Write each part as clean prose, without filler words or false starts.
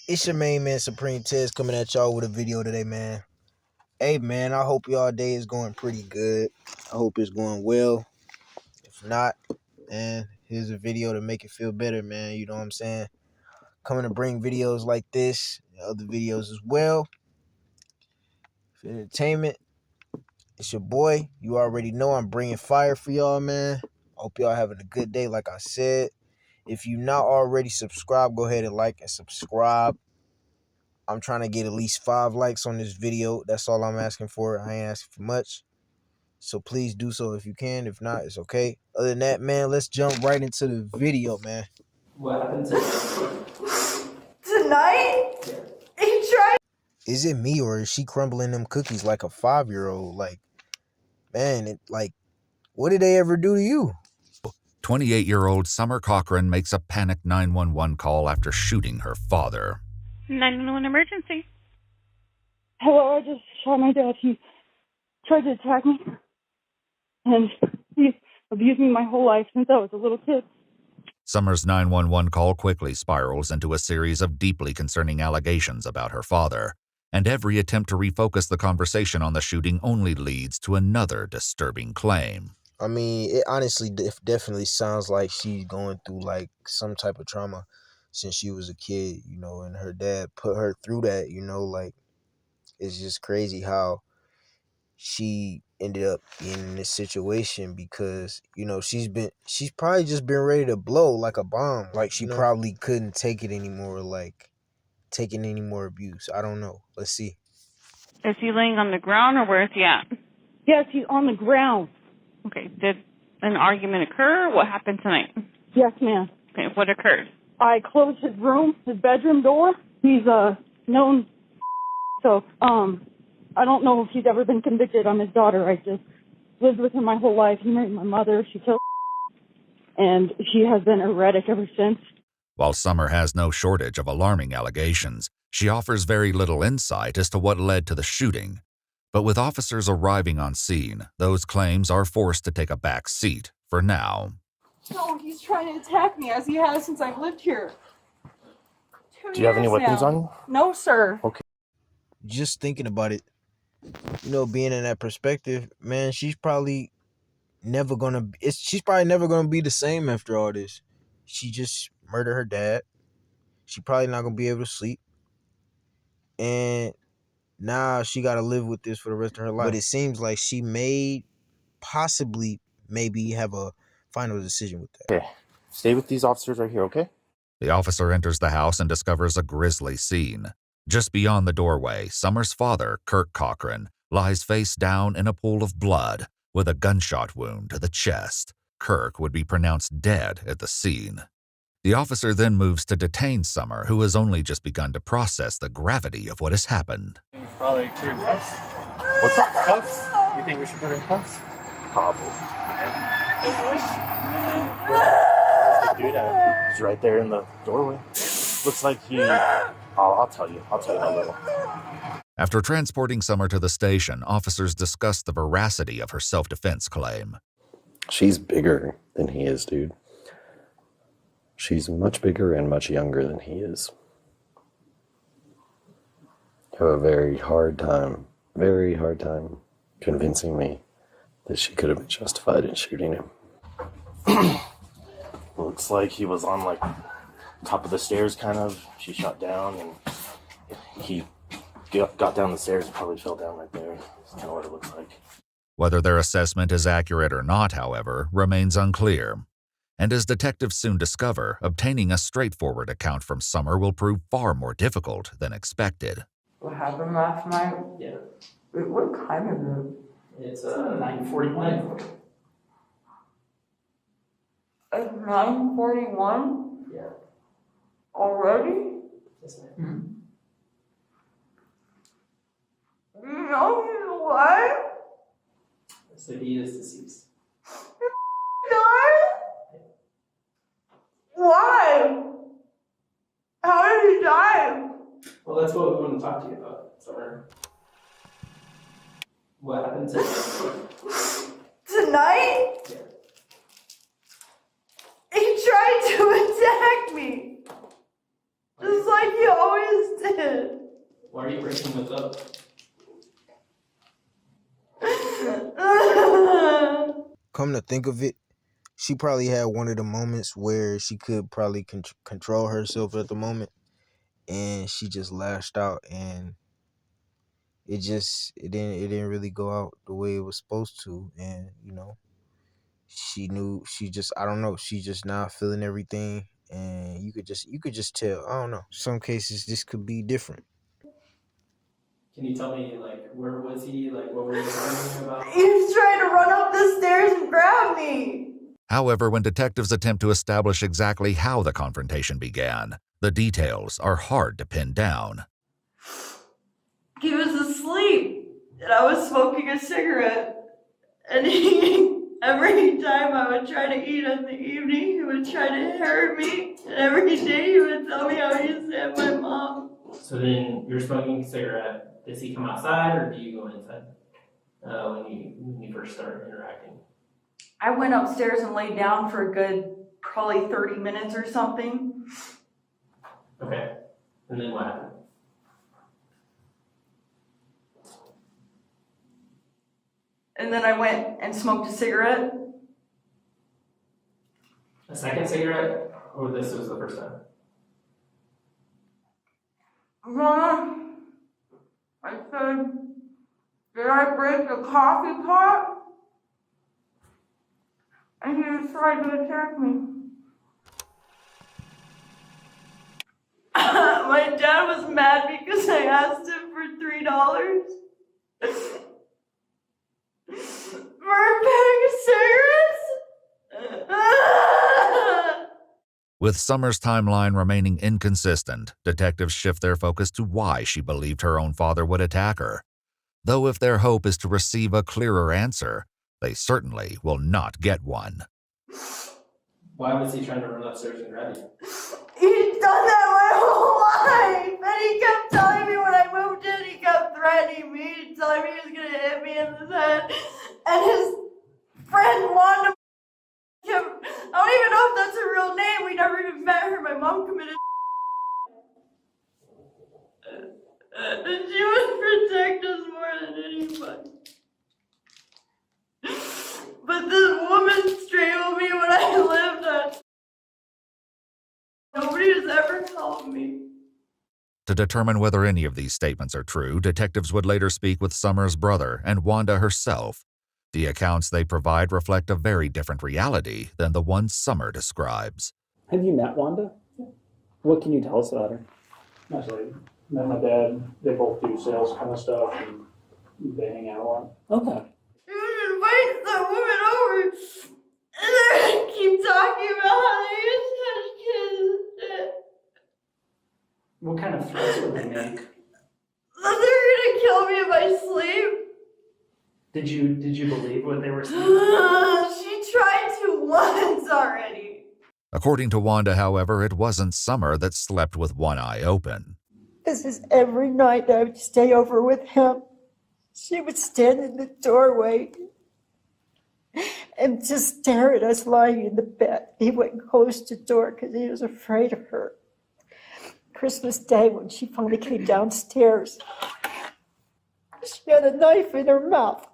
It's your main man, Supreme Tez, coming at y'all with a video today, man. Hey, man, I hope y'all day is going pretty good. I hope it's going well. If not, man, here's a video to make it feel better, man. You know what I'm saying? Coming to bring videos like this, and other videos as well. For entertainment, it's your boy. You already know I'm bringing fire for y'all, man. Hope y'all having a good day, like I said. If you not already subscribed, go ahead and like and subscribe. I'm trying to get at least 5 likes on this video. That's all I'm asking for. I ain't asking for much. So please do so if you can. If not, it's okay. Other than that, man, let's jump right into the video, man. What happened tonight? Tonight? He tried. Is it me or is she crumbling them cookies like a 5-year-old? Like, man, what did they ever do to you? 28-year-old Summer Cochran makes a panic 911 call after shooting her father. 911 emergency. Hello, I just shot my dad. He tried to attack me. And he's abused me my whole life since I was a little kid. Summer's 911 call quickly spirals into a series of deeply concerning allegations about her father, and every attempt to refocus the conversation on the shooting only leads to another disturbing claim. I mean, it honestly definitely sounds like she's going through like some type of trauma since she was a kid, you know, and her dad put her through that, you know, like it's just crazy how she ended up in this situation because, you know, she's probably just been ready to blow like a bomb. Like she probably couldn't take it anymore, like taking any more abuse. I don't know. Let's see. Is he laying on the ground or where is he at? Yes, he's on the ground. Okay, did an argument occur? What happened tonight? Yes, ma'am. Okay, what occurred? I closed his bedroom door. He's known, so I don't know if he's ever been convicted. I'm his daughter. I just lived with him my whole life. He married my mother. She killed, and she has been erratic ever since. While Summer has no shortage of alarming allegations, she offers very little insight as to what led to the shooting. But with officers arriving on scene, those claims are forced to take a back seat for now. No, he's trying to attack me as he has since I've lived here. Do you have any weapons on you? No, sir. Okay. Just thinking about it, you know, being in that perspective, man, she's probably never gonna be the same after all this. She just murdered her dad. She probably not gonna be able to sleep, and now she got to live with this for the rest of her life. But it seems like she may maybe have a final decision with that. Okay. Stay with these officers right here, okay? The officer enters the house and discovers a grisly scene. Just beyond the doorway, Summer's father, Kirk Cochran, lies face down in a pool of blood with a gunshot wound to the chest. Kirk would be pronounced dead at the scene. The officer then moves to detain Summer, who has only just begun to process the gravity of what has happened. Probably put in cuffs. What's up? Cuffs? You think we should put in cuffs? Probably. Where's the dude at? He's right there in the doorway. Looks like he... I'll tell you in a little. After transporting Summer to the station, officers discuss the veracity of her self-defense claim. She's bigger than he is, dude. She's much bigger and much younger than he is. I have a very hard time convincing me that she could have been justified in shooting him. Looks like he was on, like, top of the stairs, kind of. She shot down, and he got down the stairs and probably fell down right there. That's kind of what it looks like. Whether their assessment is accurate or not, however, remains unclear. And as detectives soon discover, obtaining a straightforward account from Summer will prove far more difficult than expected. What happened last night? Yeah. Wait, what time is it? It's 9:41. It's 9:41 Yeah. already? Yes, ma'am. Do you know he's alive? So he is deceased. Died? Why? How did he die? Well, that's what we want to talk to you about, Summer. What happened tonight? Tonight? Yeah. He tried to attack me. Just like he always Why are you breaking this up? Come to think of it, she probably had one of the moments where she could probably control herself at the moment, and she just lashed out, and it didn't really go out the way it was supposed to. And she knew, I don't know, she just not feeling everything, and you could just tell. I don't know, some cases this could be different. Can you tell me, like, where was he? Like, what were you talking about? He was trying to run up the stairs and grab me. However, when detectives attempt to establish exactly how the confrontation began, the details are hard to pin down. He was asleep, and I was smoking a cigarette. And every time I would try to eat in the evening, he would try to hurt me. And every day he would tell me how he stabbed my mom. So then you're smoking a cigarette. Does he come outside or do you go inside when you first start interacting? I went upstairs and laid down for a good probably 30 minutes or something. Okay. And then what happened? And then I went and smoked a cigarette. A second cigarette? Or this was the first time? Mama, I said, did I break the coffee pot? And he was trying to attack me. My dad was mad because I asked him for $3 for a bag of cigarettes. With Summer's timeline remaining inconsistent, detectives shift their focus to why she believed her own father would attack her. Though if their hope is to receive a clearer answer, they certainly will not get one. Why was he trying to run upstairs and grab you? He's done that my whole life! And he kept telling me when I moved in, he kept threatening me, telling me he was gonna hit me in the head. And his friend Wanda kept, I don't even know if that's her real name, we never even met her, my mom committed and she would protect us more than anybody. But this woman strangled me when I lived at. Nobody has ever helped me. To determine whether any of these statements are true, detectives would later speak with Summer's brother and Wanda herself. The accounts they provide reflect a very different reality than the one Summer describes. Have you met Wanda? What can you tell us about her? Actually, met my dad. They both do sales kind of stuff, and they hang out a lot. Okay. He would invite that woman over, and they keep talking about how they used to have kids. What kind of threats would they make? That they're gonna kill me if I sleep. Did you believe what they were saying? She tried to once already. According to Wanda, however, it wasn't Summer that slept with one eye open. This is every night I would stay over with him. She would stand in the doorway and just stare at us lying in the bed. He wouldn't close the door because he was afraid of her. Christmas Day, when she finally came downstairs, she had a knife in her mouth.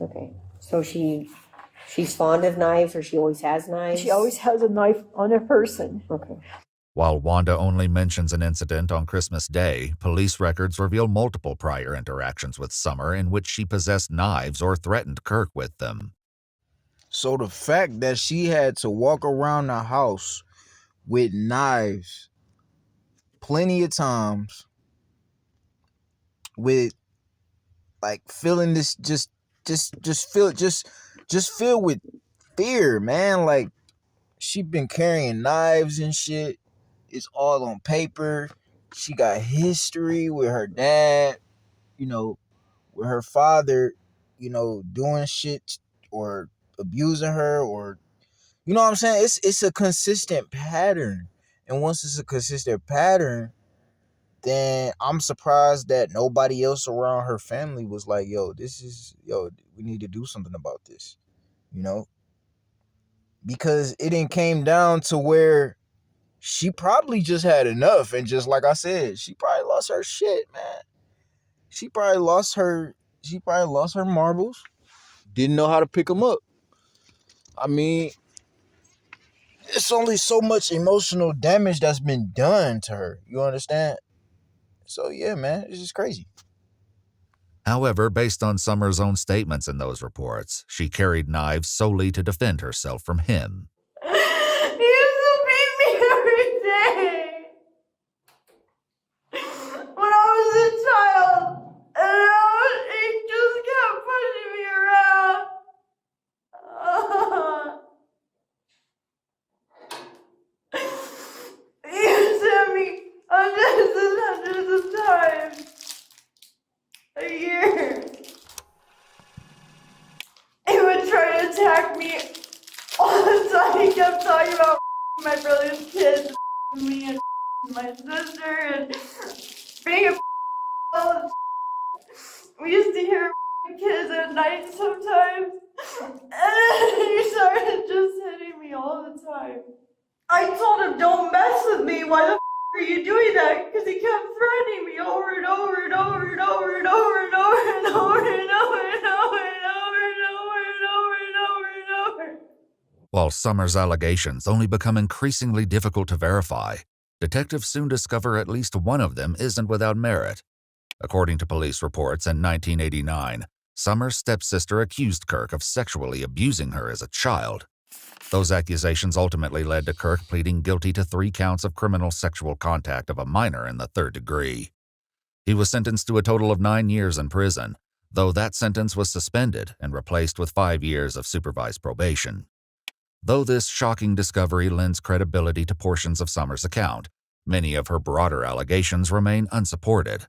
Okay, so she's fond of knives, or she always has knives? She always has a knife on her person. Okay. While Wanda only mentions an incident on Christmas Day, police records reveal multiple prior interactions with Summer in which she possessed knives or threatened Kirk with them. So the fact that she had to walk around the house with knives plenty of times, with like feeling this just filled with fear, man. Like, she been carrying knives and shit. It's all on paper. She got history with her dad, with her father, doing shit or abusing her, or you know what I'm saying? It's a consistent pattern. And once it's a consistent pattern, then I'm surprised that nobody else around her family was like, we need to do something about this, because it didn't came down to where she probably just had enough, and just like I said, she probably lost her shit, man. She probably lost her marbles. Didn't know how to pick them up. I mean, it's only so much emotional damage that's been done to her. You understand? So yeah, man, it's just crazy. However, based on Summers' own statements in those reports, she carried knives solely to defend herself from him. He used to beat me every day when I was a child, and he just kept pushing me around. He used to hit me hundreds and hundreds of times a year. He would try to attack me all the time. He kept talking about my brother's kids, me and my sister, and being a we used to hear kids at night sometimes, and he started just hitting me all the time. I told him, don't mess with me. Why the are you doing that? Because he kept threatening me over and over and over and over and over and over and over and over and over and over and over and over and over and over. While Summers' allegations only become increasingly difficult to verify, detectives soon discover at least one of them isn't without merit. According to police reports in 1989, Summers' stepsister accused Kirk of sexually abusing her as a child. Those accusations ultimately led to Kirk pleading guilty to 3 counts of criminal sexual contact of a minor in the 3rd degree. He was sentenced to a total of 9 years in prison, though that sentence was suspended and replaced with 5 years of supervised probation. Though this shocking discovery lends credibility to portions of Summers' account, many of her broader allegations remain unsupported.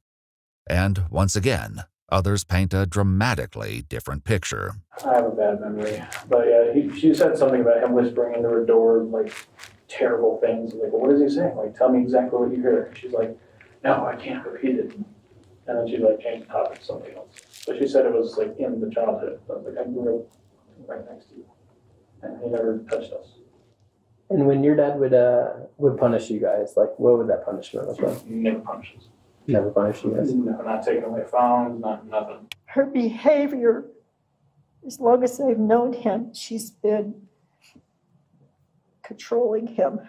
And, once again, others paint a dramatically different picture. I have a bad memory, but yeah, she said something about him whispering into her door, like, terrible things. Like, well, what is he saying? Like, tell me exactly what you heard. She's like, no, I can't repeat it. And then she, like, changed the topic to something else. But she said it was, like, in the childhood. I was like, I grew up right next to you. And he never touched us. And when your dad would punish you guys, like, what would that punishment look like? Never punishes. Never punish you guys? No, not taking away phones, nothing. Her behavior, as long as I've known him, she's been controlling him.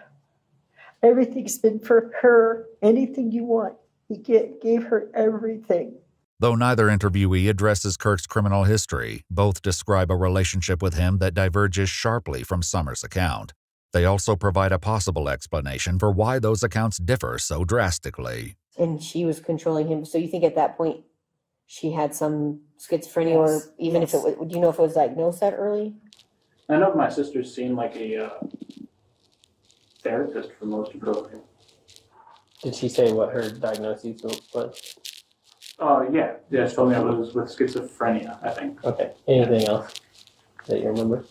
Everything's been for her. Anything you want, he gave her everything. Though neither interviewee addresses Kirk's criminal history, both describe a relationship with him that diverges sharply from Summers' account. They also provide a possible explanation for why those accounts differ so drastically. And she was controlling him. So you think at that point she had some schizophrenia, or even if it was, do you know if it was diagnosed that early? I know my sister's seen like a therapist for most of her life. Did she say what her diagnosis was? Yeah. She told me it was with schizophrenia, I think. Okay. Anything else that you remember?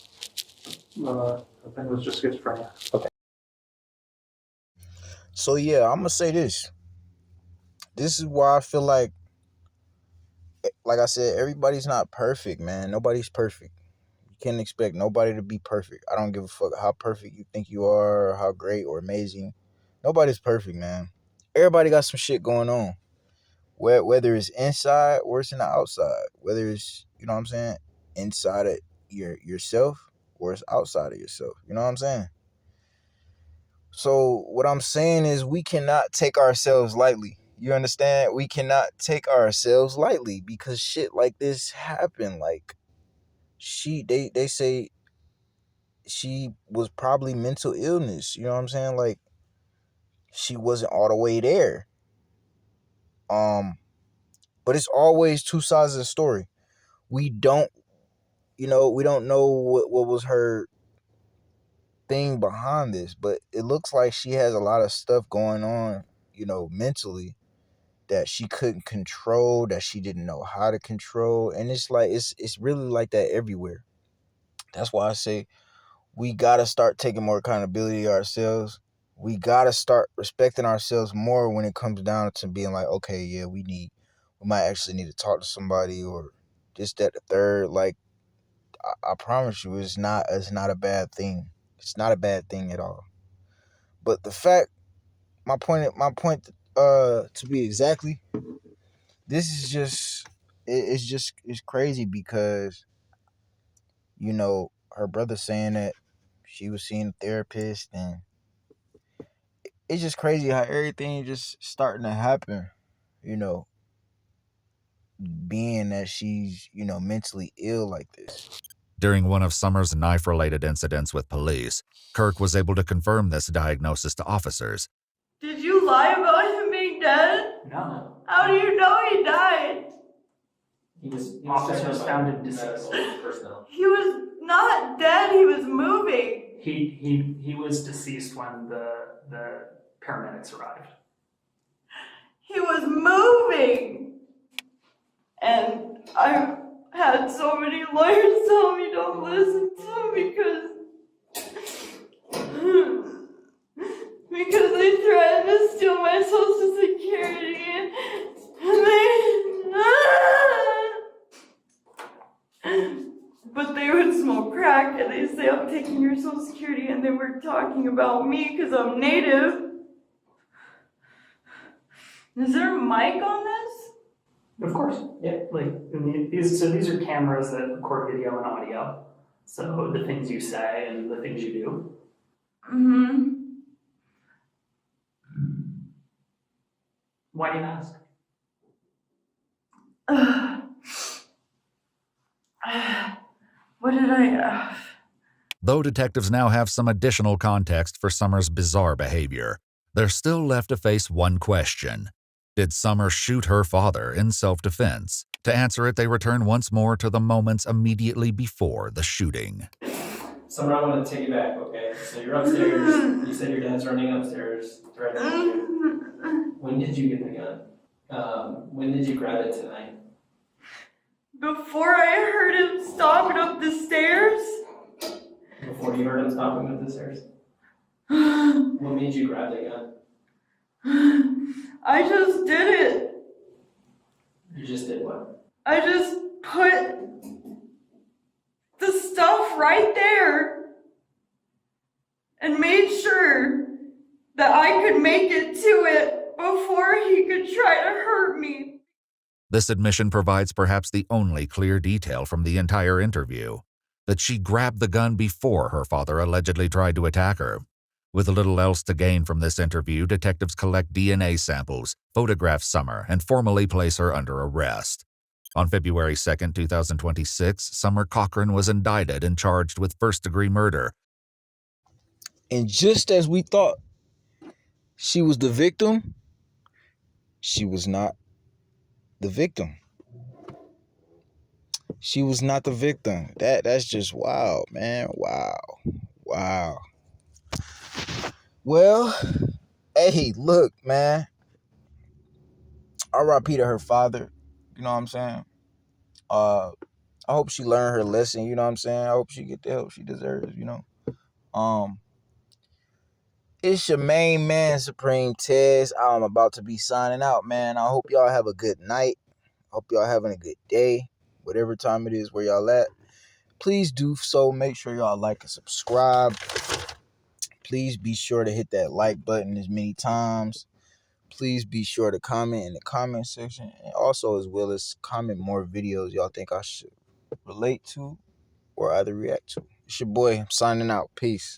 I think it was just schizophrenia. Okay. So yeah, I'm gonna say this. This is why I feel like I said, everybody's not perfect, man. Nobody's perfect. You can't expect nobody to be perfect. I don't give a fuck how perfect you think you are, or how great or amazing. Nobody's perfect, man. Everybody got some shit going on. Whether it's inside or it's in the outside. Whether it's, you know what I'm saying, inside of yourself or it's outside of yourself. You know what I'm saying? So what I'm saying is we cannot take ourselves lightly. You understand? We cannot take ourselves lightly because shit like this happened. Like, they say she was probably mental illness. You know what I'm saying? Like, she wasn't all the way there. But it's always 2 sides of the story. We don't know what was her thing behind this, but it looks like she has a lot of stuff going on, mentally, that she couldn't control, that she didn't know how to control. And it's like, it's really like that everywhere. That's why I say we got to start taking more accountability ourselves. We got to start respecting ourselves more when it comes down to being like, okay, yeah, we might actually need to talk to somebody, or this, that, the third. Like, I promise you, it's not a bad thing. It's not a bad thing at all. But the fact, my point, to be exactly, this is just, it's crazy because, you know, her brother saying that she was seeing a therapist, and it's just crazy how everything just starting to happen, you know, being that she's, you know, mentally ill like this. During one of Summer's knife-related incidents with police, Kirk was able to confirm this diagnosis to officers. Did you lie about him being dead? No. How do you know he died? Officers found him deceased. He was not dead, he was moving. He was deceased when the paramedics arrived. He was moving. And I've had so many lawyers tell me don't listen to him because they threatened to steal my Social Security but they would smoke crack and they say I'm taking your Social Security, and they were talking about me because I'm Native. Is there a mic on this? Of course, yeah. These are cameras that record video and audio. So the things you say and the things you do. Mm-hmm. Why do you ask? What did I... Though detectives now have some additional context for Summer's bizarre behavior, they're still left to face one question. Did Summer shoot her father in self-defense? To answer it, they return once more to the moments immediately before the shooting. Summer, I want to take you back, okay? So you're upstairs. You said your dad's running upstairs, threatening you. When did you get the gun? When did you grab it tonight? Before I heard him stomping up the stairs. Before you heard him stomping up the stairs? What made you grab the gun? I just did it. You just did what? I just put the stuff right there and made sure that I could make it to it before he could try to hurt me. This admission provides perhaps the only clear detail from the entire interview, that she grabbed the gun before her father allegedly tried to attack her. With little else to gain from this interview, detectives collect DNA samples, photograph Summer, and formally place her under arrest. On February 2, 2026, Summer Cochran was indicted and charged with first-degree murder. And just as we thought she was the victim, she was not the victim. She was not the victim. That's just wild, man. Wow. Well, hey, look, man. R.I.P. to her father. You know what I'm saying? I hope she learned her lesson. You know what I'm saying? I hope she get the help she deserves. You know. It's your main man, Supreme Tez. I'm about to be signing out, man. I hope y'all have a good night. I hope y'all having a good day, whatever time it is where y'all at. Please do so. Make sure y'all like and subscribe. Please be sure to hit that like button as many times. Please be sure to comment in the comment section, and also as well as comment more videos y'all think I should relate to or either react to. It's your boy. I'm signing out. Peace.